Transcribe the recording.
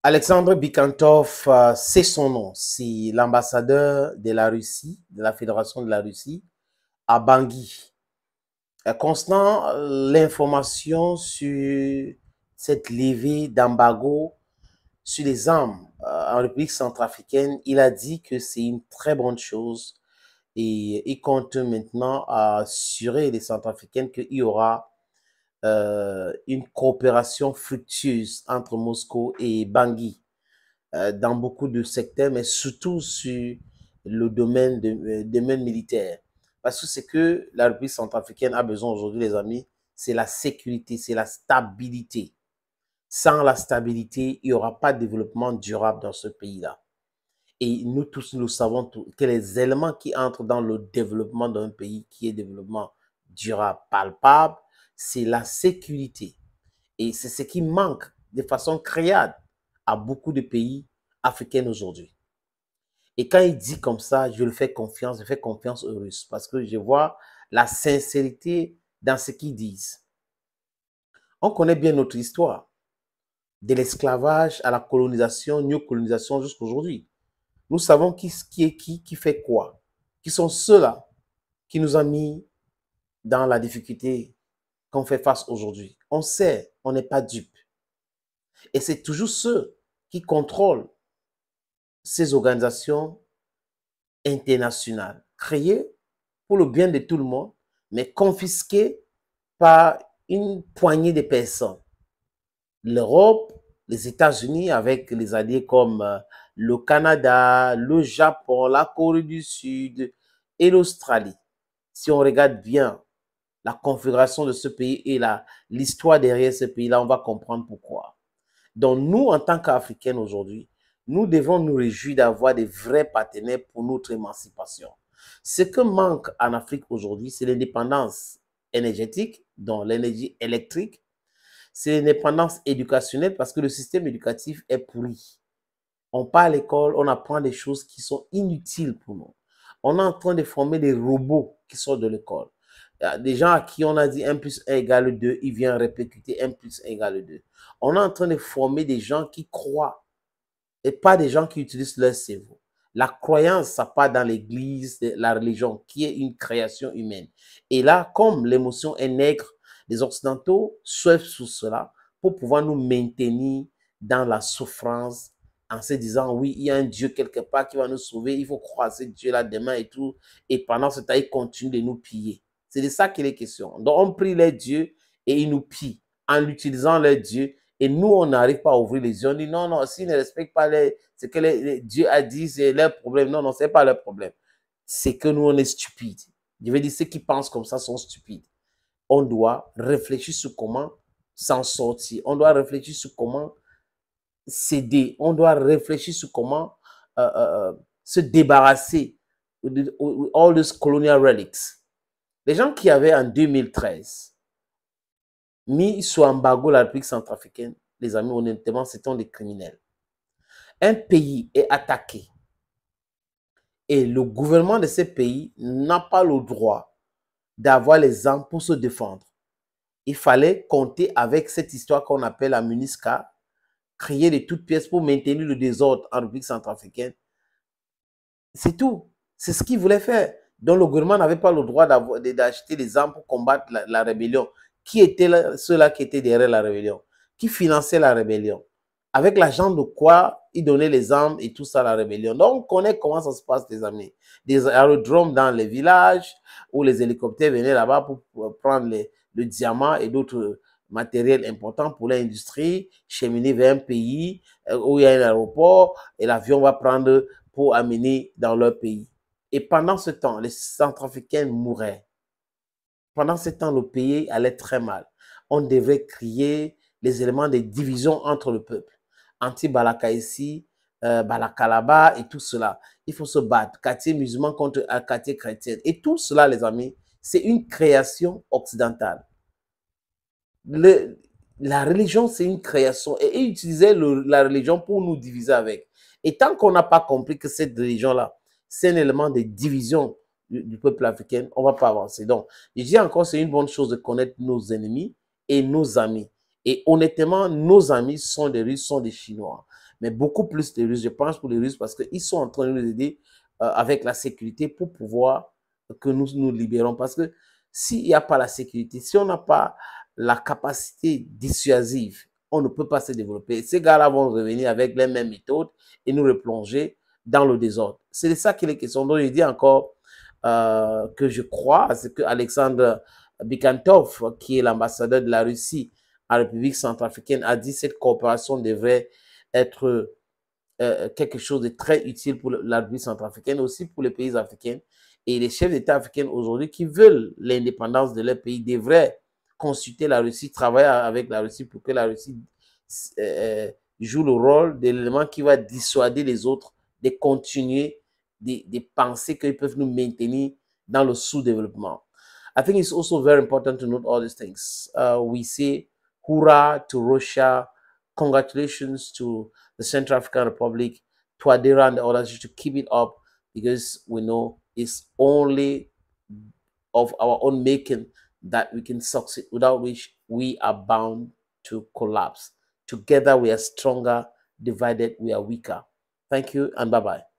Alexandre Bikantov, c'est son nom. C'est l'ambassadeur de la Russie, de la Fédération de la Russie, à Bangui. Constant l'information sur cette levée d'embargo sur les armes en République centrafricaine, il a dit que c'est une très bonne chose et il compte maintenant assurer les Centrafricaines qu'il y aura une coopération fructueuse entre Moscou et Bangui dans beaucoup de secteurs, mais surtout sur le domaine militaire. Parce que ce que la République centrafricaine a besoin aujourd'hui, les amis, c'est la sécurité, c'est la stabilité. Sans la stabilité, il n'y aura pas de développement durable dans ce pays-là. Et nous tous, nous savons que les éléments qui entrent dans le développement d'un pays qui est développement durable, palpable, c'est la sécurité. Et c'est ce qui manque de façon créade à beaucoup de pays africains aujourd'hui. Et quand il dit comme ça, je fais confiance aux Russes parce que je vois la sincérité dans ce qu'ils disent. On connaît bien notre histoire, de l'esclavage à la colonisation, néocolonisation jusqu'à aujourd'hui. Nous savons qui est qui fait quoi, qui sont ceux-là qui nous ont mis dans la difficulté qu'on fait face aujourd'hui. On sait, on n'est pas dupe. Et c'est toujours ceux qui contrôlent ces organisations internationales, créées pour le bien de tout le monde, mais confisquées par une poignée de personnes. L'Europe, les États-Unis avec les alliés comme le Canada, le Japon, la Corée du Sud et l'Australie. Si on regarde bien la configuration de ce pays et l'histoire derrière ce pays-là, on va comprendre pourquoi. Donc nous, en tant qu'Africains aujourd'hui, nous devons nous réjouir d'avoir des vrais partenaires pour notre émancipation. Ce que manque en Afrique aujourd'hui, c'est l'indépendance énergétique, donc l'énergie électrique. C'est l'indépendance éducationnelle parce que le système éducatif est pourri. On part à l'école, on apprend des choses qui sont inutiles pour nous. On est en train de former des robots qui sortent de l'école. Des gens à qui on a dit 1 plus 1 égale 2, ils viennent répercuter 1 plus 1 égale 2. On est en train de former des gens qui croient et pas des gens qui utilisent leur cerveau. La croyance, ça part dans l'église, la religion, qui est une création humaine. Et là, comme l'émotion est nègre, les Occidentaux surfent sur cela pour pouvoir nous maintenir dans la souffrance en se disant, oui, il y a un Dieu quelque part qui va nous sauver, il faut croire ce Dieu-là demain et tout. Et pendant ce temps, il continue de nous piller. C'est de ça qu'il est question. Donc, on prie les dieux et ils nous pillent en utilisant les dieux. Et nous, on n'arrive pas à ouvrir les yeux. On dit non, non, s'ils ne respectent pas ce que Dieu a dit, c'est leur problème. Non, non, ce n'est pas leur problème. C'est que nous, on est stupides. Je veux dire, ceux qui pensent comme ça sont stupides. On doit réfléchir sur comment s'en sortir. On doit réfléchir sur comment céder. On doit réfléchir sur comment se débarrasser de all these colonial relics. Les gens qui avaient en 2013 mis sous embargo la République centrafricaine, les amis, honnêtement, c'était des criminels. Un pays est attaqué et le gouvernement de ce pays n'a pas le droit d'avoir les armes pour se défendre. Il fallait compter avec cette histoire qu'on appelle la MINUSCA, créée de toutes pièces pour maintenir le désordre en République centrafricaine. C'est tout. C'est ce qu'il voulait faire. Donc le gouvernement n'avait pas le droit d'acheter des armes pour combattre la rébellion. Qui étaient ceux-là qui étaient derrière la rébellion? Qui finançaient la rébellion? Avec l'argent de quoi ils donnaient les armes et tout ça à la rébellion. Donc, on connaît comment ça se passe, les amis. Des aérodromes dans les villages où les hélicoptères venaient là-bas pour prendre le diamant et d'autres matériels importants pour l'industrie, cheminer vers un pays où il y a un aéroport et l'avion va prendre pour amener dans leur pays. Et pendant ce temps, les Centrafricains mouraient. Pendant ce temps, le pays allait très mal. On devait créer les éléments de division entre le peuple. Anti-Balaka ici, Balakalaba et tout cela. Il faut se battre. Quartier musulman contre un quartier chrétien. Et tout cela, les amis, c'est une création occidentale. La religion, c'est une création. Et ils utilisaient la religion pour nous diviser avec. Et tant qu'on n'a pas compris que cette religion-là, c'est un élément de division du peuple africain, on ne va pas avancer. Donc, je dis encore, c'est une bonne chose de connaître nos ennemis et nos amis. Et honnêtement, nos amis sont des Russes, sont des Chinois. Mais beaucoup plus des Russes, je pense pour les Russes, parce qu'ils sont en train de nous aider avec la sécurité pour pouvoir que nous nous libérons. Parce que s'il n'y a pas la sécurité, si on n'a pas la capacité dissuasive, on ne peut pas se développer. Ces gars-là vont revenir avec les mêmes méthodes et nous replonger dans le désordre. C'est de ça qu'il est question. Donc, je dis encore que je crois à ce que Alexandre Bikantov, qui est l'ambassadeur de la Russie en République centrafricaine, a dit que cette coopération devrait être quelque chose de très utile pour la République centrafricaine, aussi pour les pays africains. Et les chefs d'État africains aujourd'hui qui veulent l'indépendance de leur pays devraient consulter la Russie, travailler avec la Russie pour que la Russie joue le rôle de l'élément qui va dissuader les autres de continuer de penser qu'ils peuvent nous maintenir dans le sous-développement. I think it's also very important to note all these things. We say hurrah to Russia, congratulations to the Central African Republic, to Adera and the others to keep it up because we know it's only of our own making that we can succeed, without which we are bound to collapse. Together we are stronger, divided we are weaker. Thank you and bye-bye.